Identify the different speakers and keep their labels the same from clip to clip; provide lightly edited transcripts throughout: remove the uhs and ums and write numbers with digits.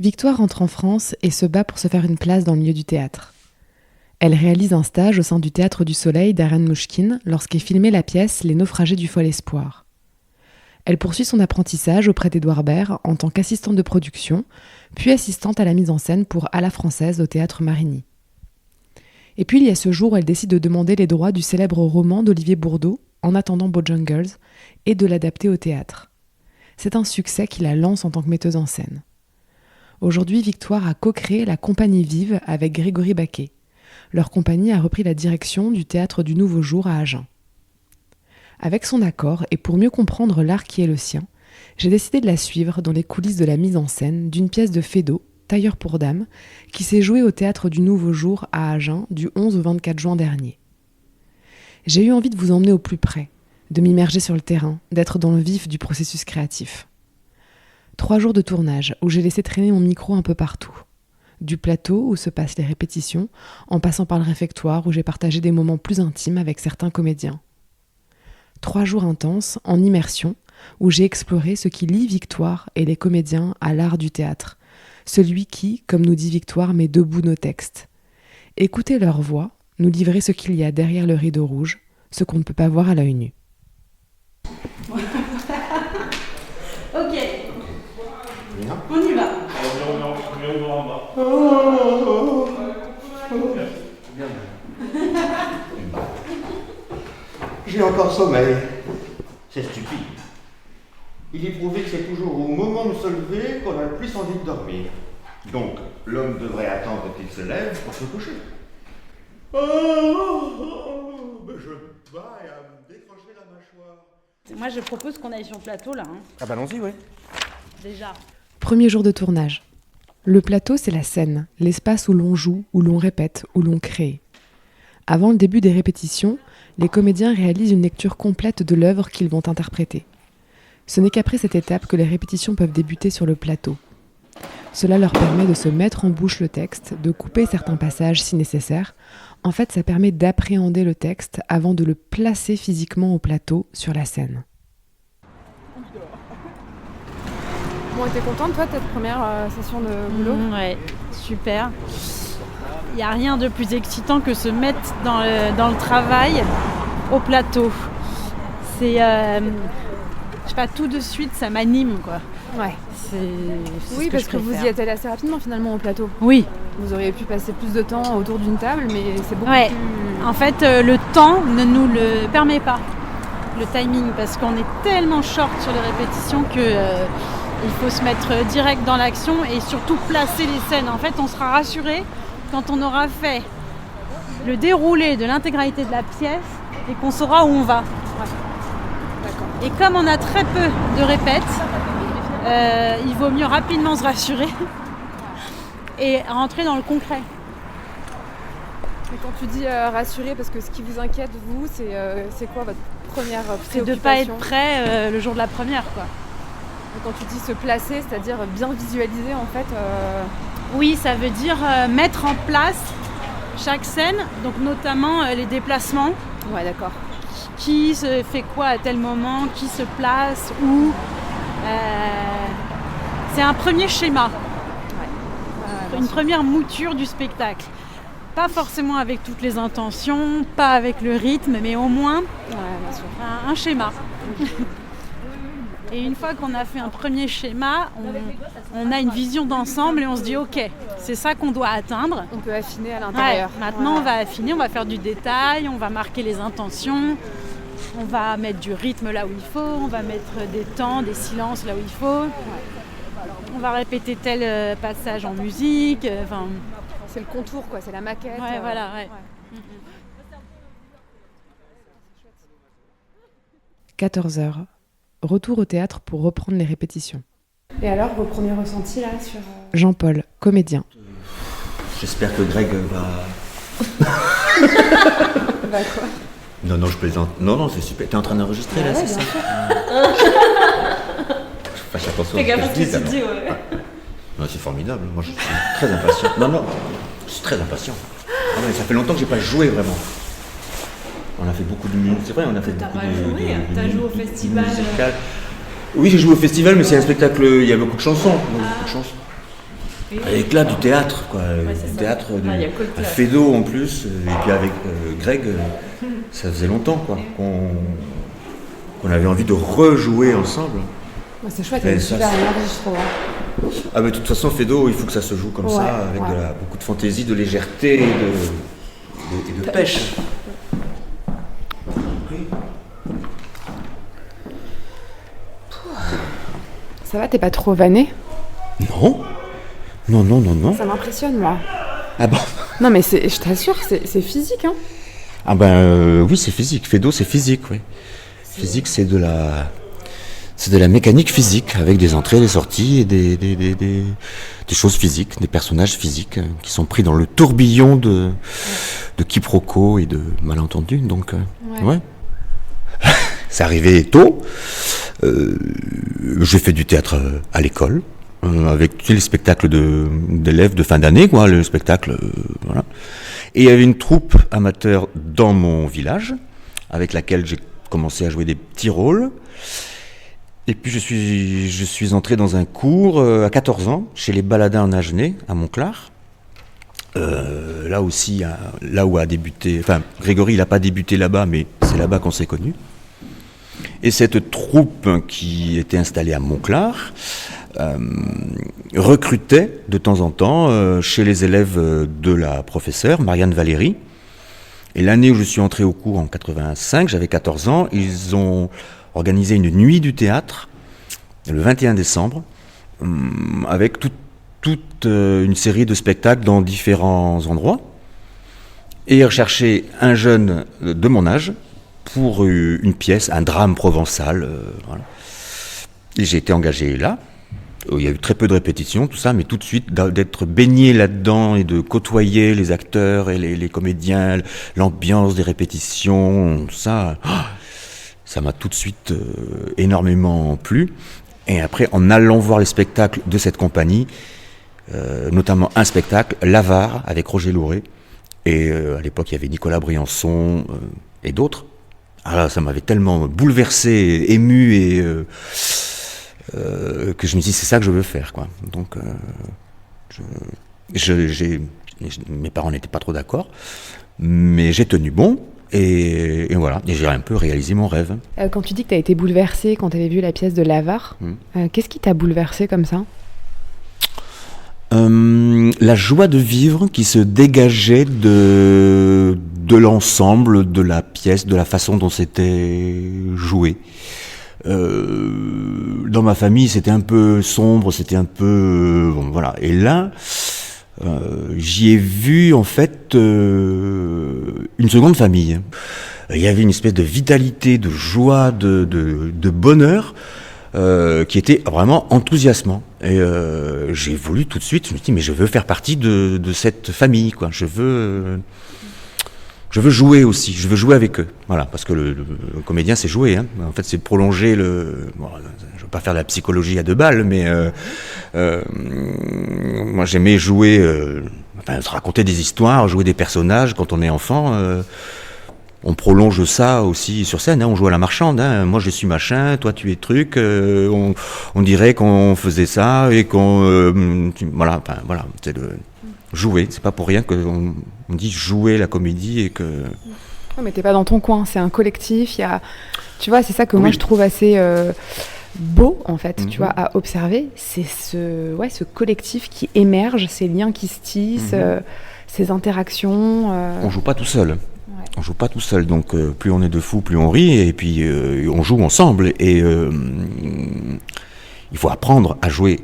Speaker 1: Victoire rentre en France et se bat pour se faire une place dans le milieu du théâtre. Elle réalise un stage au sein du Théâtre du Soleil d'Aren Mouchkine lorsqu'est filmée la pièce Les Naufragés du Fol Espoir. Elle poursuit son apprentissage auprès d'Édouard Baird en tant qu'assistante de production, puis assistante à la mise en scène pour À la Française au Théâtre Marigny. Et puis il y a ce jour où elle décide de demander les droits du célèbre roman d'Olivier Bourdeau, En attendant Bojangles, et de l'adapter au théâtre. C'est un succès qui la lance en tant que metteuse en scène. Aujourd'hui, Victoire a co-créé la Compagnie Vive avec Grégory Baquet. Leur compagnie a repris la direction du Théâtre du Nouveau Jour à Agen. Avec son accord, et pour mieux comprendre l'art qui est le sien, j'ai décidé de la suivre dans les coulisses de la mise en scène d'une pièce de Feydeau, Tailleur pour dames, qui s'est jouée au Théâtre du Nouveau Jour à Agen du 11 au 24 juin dernier. J'ai eu envie de vous emmener au plus près, de m'immerger sur le terrain, d'être dans le vif du processus créatif. 3 jours de tournage où j'ai laissé traîner mon micro un peu partout. Du plateau où se passent les répétitions, en passant par le réfectoire où j'ai partagé des moments plus intimes avec certains comédiens. 3 jours intenses, en immersion, où j'ai exploré ce qui lie Victoire et les comédiens à l'art du théâtre. Celui qui, comme nous dit Victoire, met debout nos textes. Écouter leur voix, nous livrer ce qu'il y a derrière le rideau rouge, ce qu'on ne peut pas voir à l'œil nu.
Speaker 2: Ok. On y va.
Speaker 3: J'ai encore sommeil. C'est stupide. Il est prouvé que c'est toujours au moment de se lever qu'on a le plus envie de dormir. Donc, l'homme devrait attendre qu'il se lève pour se coucher. Mais je baille à me décrocher la mâchoire.
Speaker 2: Moi, je propose qu'on aille sur le plateau, là.
Speaker 3: Ah bah allons-y, oui.
Speaker 2: Déjà.
Speaker 1: Premier jour de tournage. Le plateau, c'est la scène, l'espace où l'on joue, où l'on répète, où l'on crée. Avant le début des répétitions, les comédiens réalisent une lecture complète de l'œuvre qu'ils vont interpréter. Ce n'est qu'après cette étape que les répétitions peuvent débuter sur le plateau. Cela leur permet de se mettre en bouche le texte, de couper certains passages si nécessaire. En fait, ça permet d'appréhender le texte avant de le placer physiquement au plateau, sur la scène.
Speaker 4: Bon, t'es contente, toi, de ta première session de boulot ?
Speaker 2: Ouais, super. Il n'y a rien de plus excitant que se mettre dans le travail au plateau. C'est, je sais pas, tout de suite, ça m'anime, quoi.
Speaker 4: Ouais.
Speaker 2: C'est
Speaker 4: Oui,
Speaker 2: ce
Speaker 4: parce
Speaker 2: je
Speaker 4: que vous
Speaker 2: préfère.
Speaker 4: y êtes allé assez rapidement, finalement, au plateau.
Speaker 2: Oui.
Speaker 4: Vous auriez pu passer plus de temps autour d'une table, mais c'est beaucoup
Speaker 2: Ouais.
Speaker 4: plus...
Speaker 2: En fait, le temps ne nous le permet pas, le timing, parce qu'on est tellement short sur les répétitions que il faut se mettre direct dans l'action et surtout placer les scènes. En fait, on sera rassuré quand on aura fait le déroulé de l'intégralité de la pièce et qu'on saura où on va.
Speaker 4: D'accord.
Speaker 2: Et comme on a très peu de répètes, il vaut mieux rapidement se rassurer et rentrer dans le concret.
Speaker 4: Mais quand tu dis rassurer, parce que ce qui vous inquiète, vous, c'est quoi votre première
Speaker 2: C'est
Speaker 4: préoccupation ?
Speaker 2: de ne pas être prêt le jour de la première, quoi.
Speaker 4: Et quand tu dis se placer, c'est-à-dire bien visualiser, en fait...
Speaker 2: Oui, ça veut dire mettre en place chaque scène, donc notamment les déplacements.
Speaker 4: Ouais, d'accord.
Speaker 2: Qui se fait quoi à tel moment, qui se place, où. C'est un premier schéma, une première mouture du spectacle. Pas forcément avec toutes les intentions, pas avec le rythme, mais au moins
Speaker 4: bien sûr.
Speaker 2: un schéma. Et une fois qu'on a fait un premier schéma, on a une vision d'ensemble et on se dit ok, c'est ça qu'on doit atteindre.
Speaker 4: On peut affiner à l'intérieur.
Speaker 2: Ouais, maintenant on va affiner, on va faire du détail, on va marquer les intentions, on va mettre du rythme là où il faut, on va mettre des temps, des silences là où il faut. On va répéter tel passage en musique.
Speaker 4: C'est le contour, quoi, c'est la maquette.
Speaker 2: Ouais, voilà, ouais.
Speaker 1: 14h. Retour au théâtre pour reprendre les répétitions.
Speaker 4: Et alors, vos premiers ressentis là sur...
Speaker 1: Jean-Paul, comédien.
Speaker 3: J'espère que Greg va...
Speaker 4: Bah quoi ?
Speaker 3: Non, je plaisante. Non, c'est super. T'es en train d'enregistrer là,
Speaker 4: Ouais,
Speaker 3: c'est
Speaker 4: bien
Speaker 3: ça
Speaker 4: sûr.
Speaker 3: Fais attention
Speaker 2: Fais
Speaker 3: à
Speaker 2: gaffe
Speaker 3: ce
Speaker 2: à
Speaker 3: que
Speaker 2: ce
Speaker 3: je
Speaker 2: que
Speaker 3: dis.
Speaker 2: tu dis, ouais.
Speaker 3: Non, c'est formidable. Moi, je suis très impatient. Non, je suis très impatient. Ah ouais, ça fait longtemps que j'ai pas joué vraiment. On a fait beaucoup de musique. C'est vrai, on a fait beaucoup de...
Speaker 2: T'as joué au festival.
Speaker 3: Oui, j'ai joué au festival, mais c'est un spectacle. Il y a beaucoup de chansons. Donc, beaucoup de chansons. l'éclat du théâtre, quoi.
Speaker 2: c'est
Speaker 3: Du
Speaker 2: ça.
Speaker 3: théâtre
Speaker 2: Ah, il y a que le
Speaker 3: à
Speaker 2: théâtre.
Speaker 3: Fédot en plus, et puis avec Greg, ça faisait longtemps, quoi, qu'on avait envie de rejouer ensemble.
Speaker 4: Ouais, c'est chouette,
Speaker 3: Mais
Speaker 4: il y a une
Speaker 3: ça,
Speaker 4: super
Speaker 3: c'est-
Speaker 4: énergie, je trouve. Hein.
Speaker 3: Ah, mais de toute façon, Fédot, il faut que ça se joue comme
Speaker 4: Ouais,
Speaker 3: ça, avec
Speaker 4: ouais.
Speaker 3: beaucoup de fantaisie, de légèreté et de pêche.
Speaker 4: Ça va, t'es pas trop vanné?
Speaker 3: Non, non, non, non, non.
Speaker 4: Ça m'impressionne, moi.
Speaker 3: Ah bon?
Speaker 4: Non, mais je t'assure, c'est physique, hein.
Speaker 3: Ah ben oui, c'est physique. Fédot, c'est physique, oui. Physique, c'est de la mécanique physique, avec des entrées, des sorties et des choses physiques, des personnages physiques qui sont pris dans le tourbillon de quiproquos et de malentendus. Donc, ouais. C'est arrivé tôt. J'ai fait du théâtre à l'école, avec tous les spectacles d'élèves de fin d'année, quoi, le spectacle, voilà. Et il y avait une troupe amateur dans mon village, avec laquelle j'ai commencé à jouer des petits rôles. Et puis je suis entré dans un cours à 14 ans, chez les Baladins en Agenais, à Montclar. Là aussi, là où a débuté... Enfin, Grégory, il n'a pas débuté là-bas, mais c'est là-bas qu'on s'est connus. Et cette troupe qui était installée à Montclar recrutait de temps en temps chez les élèves de la professeure, Marianne Valéry. Et l'année où je suis entré au cours, en 85, j'avais 14 ans, ils ont organisé une nuit du théâtre, le 21 décembre, avec toute une série de spectacles dans différents endroits. Et ils recherchaient un jeune de mon âge pour une pièce, un drame provençal. Voilà. Et j'ai été engagé là. Il y a eu très peu de répétitions, tout ça, mais tout de suite, d'être baigné là-dedans et de côtoyer les acteurs et les comédiens, l'ambiance des répétitions, tout ça, ça m'a tout de suite énormément plu. Et après, en allant voir les spectacles de cette compagnie, notamment un spectacle, L'Avare, avec Roger Louré, et à l'époque, il y avait Nicolas Briançon et d'autres. Alors là, ça m'avait tellement bouleversé, ému, et que je me dis, c'est ça que je veux faire, quoi. Donc, mes parents n'étaient pas trop d'accord, mais j'ai tenu bon, et voilà, et j'ai un peu réalisé mon rêve.
Speaker 4: Quand tu dis que t'as été bouleversé quand t'avais vu la pièce de L'Avare, qu'est-ce qui t'a bouleversé comme ça?
Speaker 3: La joie de vivre qui se dégageait de l'ensemble de la pièce, de la façon dont c'était joué. Dans ma famille, c'était un peu sombre, c'était un peu... bon, voilà. Et là, j'y ai vu en fait une seconde famille. Il y avait une espèce de vitalité, de joie, de bonheur qui était vraiment enthousiasmant. Et j'ai voulu tout de suite, je me suis dit, mais je veux faire partie de cette famille, quoi. Je veux jouer aussi, je veux jouer avec eux. Voilà, parce que le comédien, c'est jouer, hein. En fait, c'est prolonger bon, je veux pas faire de la psychologie à 2 balles, mais moi, j'aimais jouer, se raconter des histoires, jouer des personnages quand on est enfant. On prolonge ça aussi sur scène, hein, on joue à la marchande, hein. Moi je suis machin, toi tu es truc, on dirait qu'on faisait ça et voilà, c'est de jouer, c'est pas pour rien qu'on dit jouer la comédie et que...
Speaker 4: Ouais, mais t'es pas dans ton coin, c'est un collectif, tu vois, c'est ça que moi je trouve assez beau en fait, tu vois, à observer, c'est ce collectif qui émerge, ces liens qui se tissent, ces interactions.
Speaker 3: On joue pas tout seul. On joue pas tout seul, donc plus on est de fous, plus on rit, et puis on joue ensemble. Et il faut apprendre à jouer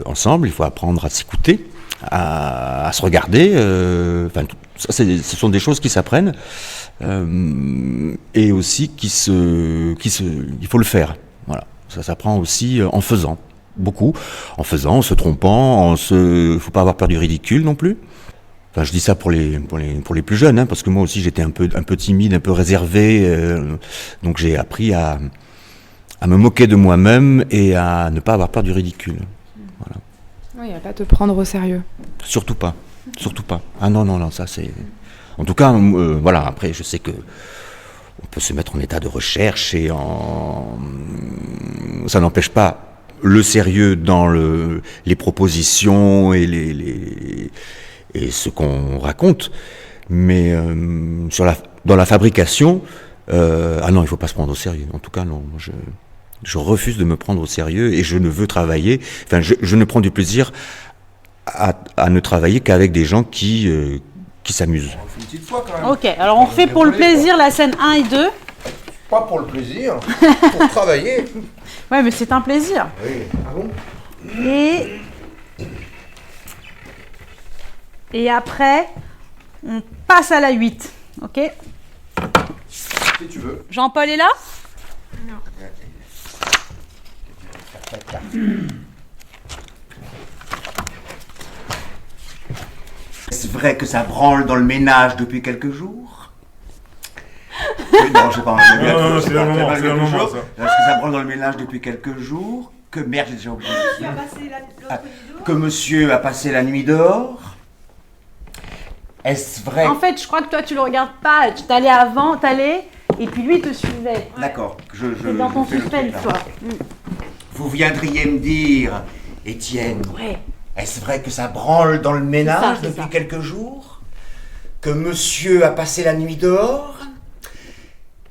Speaker 3: ensemble, il faut apprendre à s'écouter, à se regarder. Ce sont des choses qui s'apprennent, et aussi il faut le faire. Voilà, ça s'apprend aussi en faisant, beaucoup, en se trompant, faut pas avoir peur du ridicule non plus. Enfin, je dis ça pour les plus jeunes, hein, parce que moi aussi j'étais un peu timide, un peu réservé, donc j'ai appris à me moquer de moi-même et à ne pas avoir peur du ridicule. Voilà.
Speaker 4: Oui, à pas te prendre au sérieux.
Speaker 3: Surtout pas. Ah non, ça c'est... En tout cas, voilà, après je sais que on peut se mettre en état de recherche et ça n'empêche pas le sérieux dans les propositions et et ce qu'on raconte, mais dans la fabrication, non, il faut pas se prendre au sérieux. En tout cas, non. Je refuse de me prendre au sérieux et je ne veux travailler. Enfin, je ne prends du plaisir à ne travailler qu'avec des gens qui s'amusent.
Speaker 5: Une petite fois quand même.
Speaker 2: Ok, alors on refait pour le plaisir la scène 1 et 2.
Speaker 5: Pas pour le plaisir, pour travailler.
Speaker 2: Ouais, mais c'est un plaisir.
Speaker 5: Oui. Ah bon?
Speaker 2: Et après, on passe à la 8. Ok?
Speaker 5: Si tu veux.
Speaker 2: Jean-Paul est là?
Speaker 6: Est-ce vrai que ça branle dans le ménage depuis quelques jours? Non, je sais pas.
Speaker 7: Non, c'est le moment, ça.
Speaker 6: Est-ce que ça branle dans le ménage depuis quelques jours? Que merde, j'ai déjà oublié. Que monsieur a passé la nuit dehors? Est-ce vrai?
Speaker 2: En fait, je crois que toi, tu le regardes pas. Tu t'allais avant, et puis lui te suivait.
Speaker 6: D'accord.
Speaker 2: C'est dans ton suspense, toi.
Speaker 6: Vous viendriez me dire, Étienne,
Speaker 2: Ouais.
Speaker 6: est-ce vrai que ça branle dans le ménage
Speaker 2: c'est
Speaker 6: depuis
Speaker 2: ça.
Speaker 6: quelques jours? Que monsieur a passé la nuit dehors?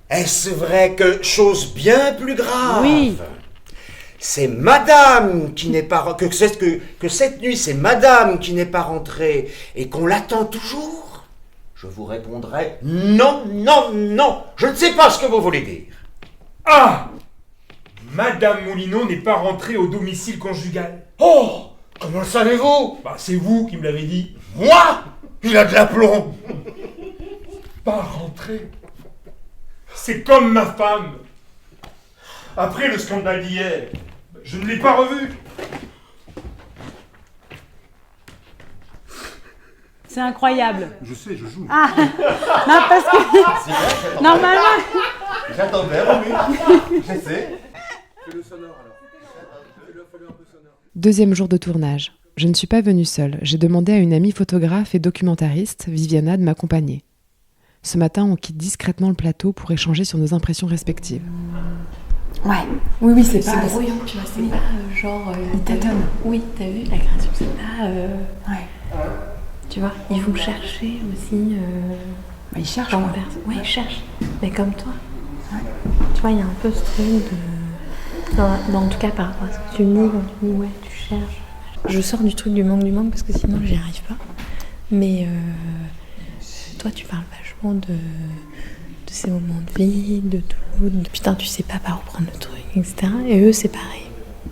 Speaker 6: Est-ce vrai que, chose bien plus grave,
Speaker 2: Oui.
Speaker 6: c'est madame qui n'est pas... Que cette nuit, c'est madame qui n'est pas rentrée et qu'on l'attend toujours? Je vous répondrai, non, non, non, je ne sais pas ce que vous voulez dire.
Speaker 7: Ah! Madame Moulineau n'est pas rentrée au domicile conjugal.
Speaker 6: Oh, comment le savez-vous?
Speaker 7: Bah, c'est vous qui me l'avez dit.
Speaker 6: Moi? Il a de l'aplomb.
Speaker 7: Pas rentrée. C'est comme ma femme. Après le scandale d'hier, je ne l'ai pas revue.
Speaker 2: C'est incroyable.
Speaker 5: Je sais, je joue.
Speaker 2: Ah non, parce que normalement.
Speaker 3: J'attendais, oui. Je sais.
Speaker 5: Fais le sonore alors. Fais-le un peu sonore.
Speaker 1: Deuxième jour de tournage. Je ne suis pas venue seule. J'ai demandé à une amie photographe et documentariste, Viviana, de m'accompagner. Ce matin, on quitte discrètement le plateau pour échanger sur nos impressions respectives.
Speaker 4: Ouais. Oui, c'est
Speaker 8: C'est
Speaker 4: pas...
Speaker 8: brouillon, tu vois, c'est pas genre... il tâtonne. Oui, t'as vu, la création, c'est pas...
Speaker 4: Ouais.
Speaker 8: Tu vois, ils vont chercher aussi...
Speaker 4: Bah, il cherche,
Speaker 8: dans
Speaker 4: quoi.
Speaker 8: ouais, ils cherchent. Mais comme toi. Tu vois, il y a un peu ce truc de... en tout cas, par rapport à ce que tu me dis, quand tu me dis, ouais, tu cherches. Je sors du truc du manque, parce que sinon, j'y arrive pas. Mais toi, tu parles vachement de ces moments de vie, de tout, de putain, tu sais pas par où prendre le truc, etc. Et eux, c'est pareil.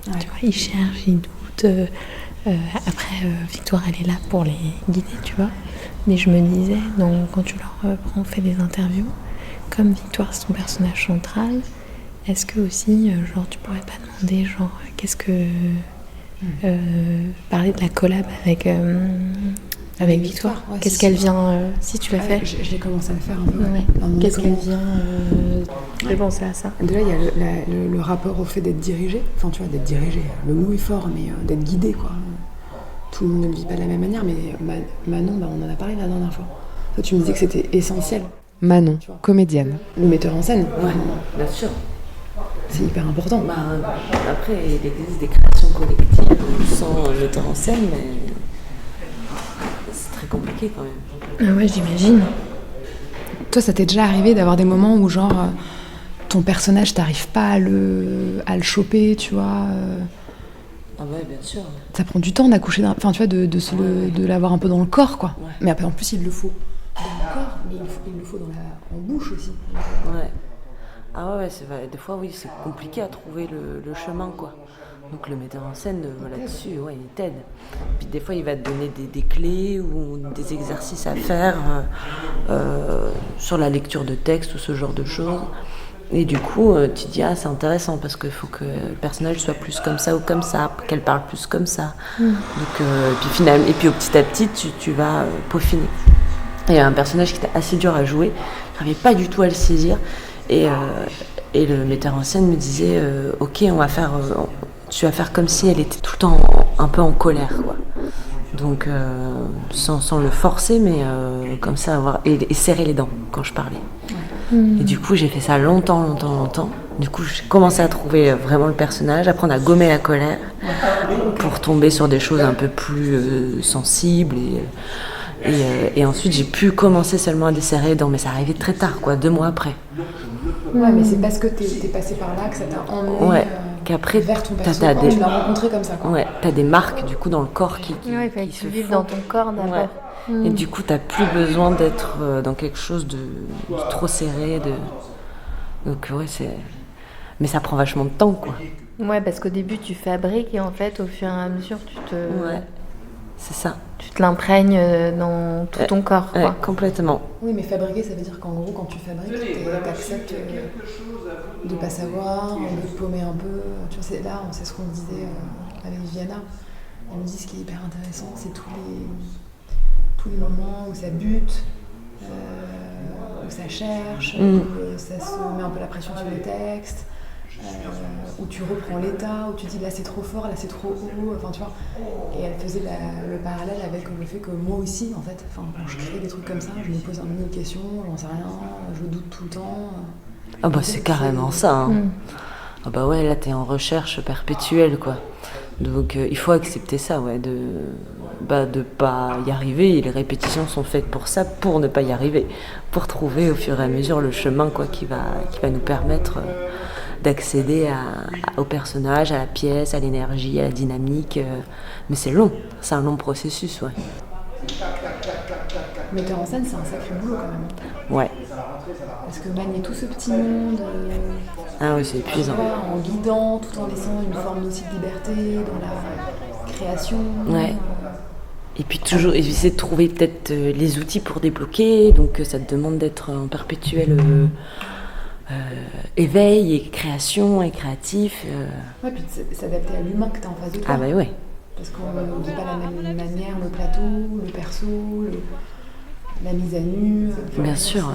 Speaker 4: Ouais.
Speaker 8: Tu vois, ils cherchent, ils doutent. Après, Victoire, elle est là pour les guider, tu vois. Mais je me disais, quand tu leur fait des interviews, comme Victoire, c'est ton personnage central, est-ce que aussi, genre, tu pourrais pas demander, genre, qu'est-ce que... parler de la collab avec Victoire.
Speaker 4: Ouais,
Speaker 8: Qu'est-ce
Speaker 4: si,
Speaker 8: qu'elle
Speaker 4: si.
Speaker 8: vient... si tu l'as fait.
Speaker 4: J'ai commencé à le faire un peu.
Speaker 8: Ouais.
Speaker 4: Dans mon
Speaker 8: Qu'est-ce qu'elle
Speaker 4: document.
Speaker 8: vient de penser à ça.
Speaker 4: Déjà, il y a le rapport au fait d'être dirigé. Enfin, tu vois, d'être dirigé. Le mot est fort, mais d'être guidé, quoi. Tout le monde ne le vit pas de la même manière, mais Manon, on en a parlé la dernière fois. Toi, tu me disais que c'était essentiel.
Speaker 1: Manon, comédienne.
Speaker 4: Le metteur en scène,
Speaker 9: Ouais, bien sûr.
Speaker 4: c'est hyper important.
Speaker 9: Bah, après, il existe des créations collectives sans metteur en scène, mais c'est très compliqué quand même.
Speaker 8: Ah ouais, j'imagine.
Speaker 4: Toi, ça t'est déjà arrivé d'avoir des moments où, genre, ton personnage, t'arrives pas à le choper, tu vois
Speaker 9: Ah ouais, bien sûr.
Speaker 4: Ça prend du temps d'accoucher d'un... Enfin, tu vois, de l'avoir un peu dans le corps, quoi.
Speaker 9: Ouais.
Speaker 4: Mais après, en plus, il le faut dans le corps, mais il le faut en bouche aussi.
Speaker 9: Ouais. Ah ouais, c'est vrai. Des fois, oui, c'est compliqué à trouver le chemin, quoi. Donc le metteur en scène, là-dessus, ouais, il t'aide. Puis des fois, il va te donner des clés ou des exercices à faire sur la lecture de texte ou ce genre de choses. Et du coup, tu te dis, ah, c'est intéressant parce qu'il faut que le personnage soit plus comme ça ou comme ça, qu'elle parle plus comme ça. Donc, puis finalement, et puis petit à petit, tu vas peaufiner. Il y a un personnage qui était assez dur à jouer, je n'arrivais pas du tout à le saisir. Et le metteur en scène me disait, ok, tu vas faire comme si elle était tout le temps un peu en colère, quoi. Donc, sans le forcer, mais comme ça, et serrer les dents quand je parlais.
Speaker 4: Ouais.
Speaker 9: Et du coup, j'ai fait ça longtemps. Du coup, j'ai commencé à trouver vraiment le personnage, apprendre à gommer la colère pour tomber sur des choses un peu plus sensibles. Et ensuite, j'ai pu commencer seulement à desserrer mais ça arrivait très tard, 2 mois après.
Speaker 4: Ouais, mais c'est parce que t'es passé par là que ça t'a emmené
Speaker 9: qu'après,
Speaker 4: vers ton personnage. Tu l'as rencontré comme ça, quoi.
Speaker 9: Ouais, t'as des marques du coup dans le corps qui
Speaker 8: il fallait que tu vives dans ton corps d'abord.
Speaker 9: Et du coup, t'as plus besoin d'être dans quelque chose de trop serré. Donc mais ça prend vachement de temps, quoi.
Speaker 8: Ouais, parce qu'au début, tu fabriques et en fait, au fur et à mesure,
Speaker 9: Ouais, c'est ça.
Speaker 8: Tu te l'imprègnes dans tout ton corps, quoi.
Speaker 9: Ouais, complètement.
Speaker 4: Oui, mais fabriquer, ça veut dire qu'en gros, quand tu fabriques, t'acceptes de pas savoir, de te paumer un peu. Tu vois, c'est ce qu'on disait avec Viviana. Elle me dit ce qui est hyper intéressant, c'est tous les moments où ça bute, où ça cherche, où ça se met un peu la pression sur le texte, où tu reprends l'état, où tu dis là c'est trop fort, là c'est trop haut, enfin tu vois. Et elle faisait le parallèle avec le fait que moi aussi, en fait, quand je crée des trucs comme ça, je me pose un million de questions, j'en sais rien, je doute tout le temps.
Speaker 9: Ah bah c'est carrément ça, hein. Ah bah ouais, là t'es en recherche perpétuelle, quoi. Donc il faut accepter ça, de pas y arriver. Et les répétitions sont faites pour ça, pour ne pas y arriver, pour trouver au fur et à mesure le chemin, qui va nous permettre d'accéder au personnage, à la pièce, à l'énergie, à la dynamique. Mais c'est un long processus, ouais.
Speaker 4: Metteur en scène, c'est un sacré boulot quand même.
Speaker 9: Ouais.
Speaker 4: Parce que manier tout ce petit monde,
Speaker 9: ah oui, c'est épuisant.
Speaker 4: En guidant, tout en laissant une forme aussi de liberté dans la création.
Speaker 9: Ouais. Et puis toujours essayer de trouver peut-être les outils pour débloquer, donc ça te demande d'être en perpétuel éveil et création et créatif.
Speaker 4: Ouais, puis de s'adapter à l'humain que t'as en face de toi.
Speaker 9: Ah bah ouais.
Speaker 4: Parce qu'on ne vit pas la même manière, le plateau, le perso, la mise à nu.
Speaker 9: Bien sûr.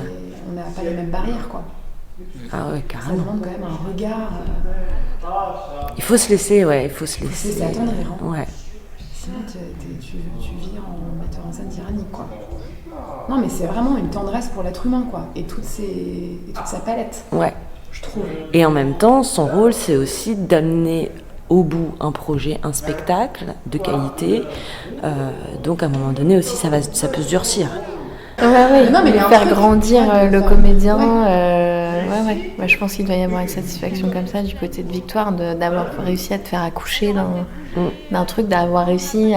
Speaker 4: On n'a pas les mêmes barrières, quoi.
Speaker 9: Ah ouais,
Speaker 4: Ça
Speaker 9: carrément.
Speaker 4: demande quand même un regard.
Speaker 9: Il faut se laisser, il faut se laisser.
Speaker 4: C'est attendrir, hein.
Speaker 9: Ouais.
Speaker 4: Sinon, tu vis en metteur en scène tyrannique, quoi. Non, mais c'est vraiment une tendresse pour l'être humain, quoi. Et toute sa palette.
Speaker 9: Ouais.
Speaker 4: Je trouve.
Speaker 9: Et en même temps, son rôle, c'est aussi d'amener au bout un projet, un spectacle de qualité. Donc à un moment donné aussi, ça peut se durcir.
Speaker 8: Ouais.
Speaker 4: Non, mais
Speaker 8: faire grandir le
Speaker 4: faire-
Speaker 8: comédien.
Speaker 4: Ouais.
Speaker 8: Ouais, je pense qu'il doit y avoir une satisfaction comme ça du côté de Victoire, d'avoir réussi à te faire accoucher d'un truc, d'avoir réussi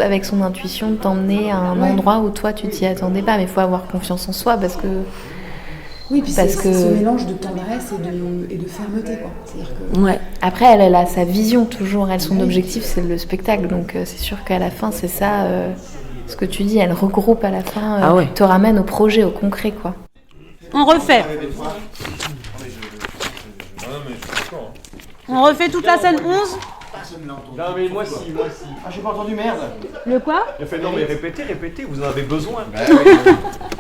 Speaker 8: avec son intuition, t'emmener à un endroit où toi tu t'y attendais pas. Mais il faut avoir confiance en soi parce que.
Speaker 4: Oui, puis
Speaker 8: Parce
Speaker 4: c'est
Speaker 8: que-
Speaker 4: ce mélange de tendresse et de fermeté, quoi. C'est-à-dire que...
Speaker 9: Ouais.
Speaker 8: Après, elle a sa vision toujours. Son objectif, c'est le spectacle. Donc, c'est sûr qu'à la fin, c'est ça. Ce que tu dis, elle regroupe à la fin. Te ramène au projet, au concret, quoi.
Speaker 2: On refait. On refait toute la scène 11.
Speaker 5: Non mais moi si.
Speaker 6: Ah, j'ai pas entendu, merde.
Speaker 2: Le quoi?
Speaker 5: Il a fait non mais répétez, vous en avez besoin.
Speaker 10: Bah oui.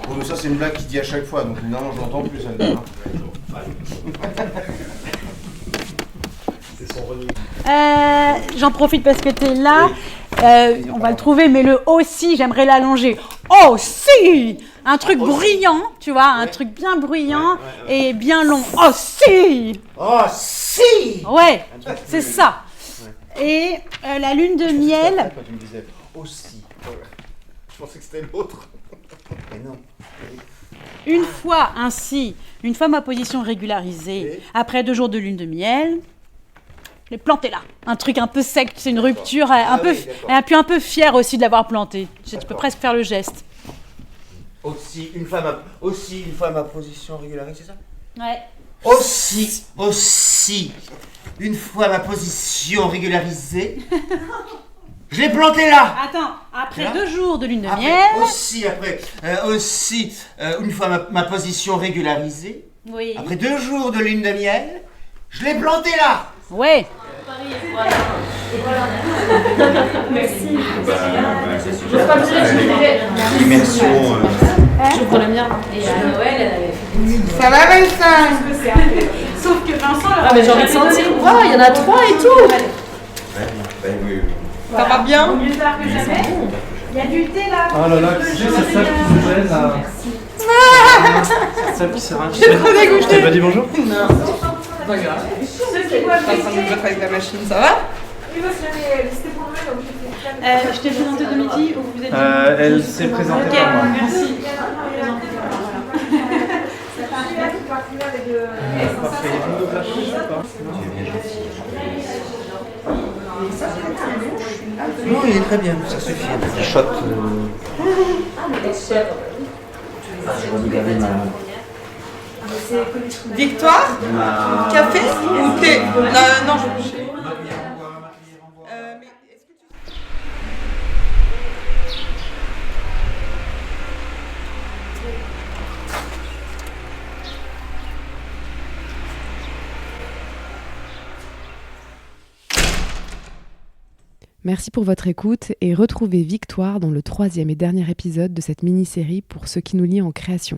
Speaker 10: Bon, mais ça c'est une blague qu'il dit à chaque fois, donc non, je l'entends plus celle-là.
Speaker 5: C'est son running.
Speaker 2: J'en profite parce que t'es là. On va le trouver, mais le aussi, j'aimerais l'allonger. Oh si! Un truc bruyant, tu vois, un truc bien bruyant et bien long. Oh si!
Speaker 6: Oh, si!
Speaker 2: Ouais, c'est ça. Et la lune de miel.
Speaker 10: Quand tu me disais aussi. Je pensais que c'était l'autre. Mais non.
Speaker 2: Une fois ma position régularisée, après 2 jours de lune de miel, je l'ai planté là. Un truc un peu sec, c'est une rupture, et puis un peu fière aussi de l'avoir planté. Tu peux presque faire le geste.
Speaker 6: Aussi une fois ma position régularisée, c'est ça?
Speaker 2: Ouais.
Speaker 6: Aussi une fois ma position régularisée, je l'ai planté là.
Speaker 2: Attends, après
Speaker 6: Là
Speaker 2: 2 jours de lune de
Speaker 6: Après,
Speaker 2: miel.
Speaker 6: aussi une fois ma position régularisée,
Speaker 2: Oui.
Speaker 6: après 2 jours de lune de miel, je l'ai planté là.
Speaker 2: Ouais.
Speaker 10: L'immersion.
Speaker 8: J'ouvre le mien. Et à Noël, elle avait fait.
Speaker 4: Ça va, Vincent?
Speaker 2: Sauf que Vincent.
Speaker 8: Ah, mais j'ai envie de sentir. Oh, il y en a 3 et tout.
Speaker 10: Oui.
Speaker 4: Ça va bien?
Speaker 2: Mieux tard que jamais. Il y a du thé là.
Speaker 5: Oh là là, c'est ça qui me gêne là. Ça qui sert à rien.
Speaker 11: J'ai trop dégoûté.
Speaker 5: Tu t'es pas dit bonjour?
Speaker 11: Non. Pas grave. T'es en train de me battre avec la machine, ça va?
Speaker 2: Je t'ai présenté Domiti ou vous êtes
Speaker 5: Elle s'est présentée
Speaker 2: Ok,
Speaker 5: par moi.
Speaker 2: merci.
Speaker 5: Parfait. Une double flash, je sais pas.
Speaker 11: Non, il est très bien, ça suffit.
Speaker 3: Un petit shot.
Speaker 11: Victoire? Café ou thé? Non, je...
Speaker 1: Merci pour votre écoute et retrouvez Victoire dans le 3e et dernier épisode de cette mini-série pour ce qui nous lie en création.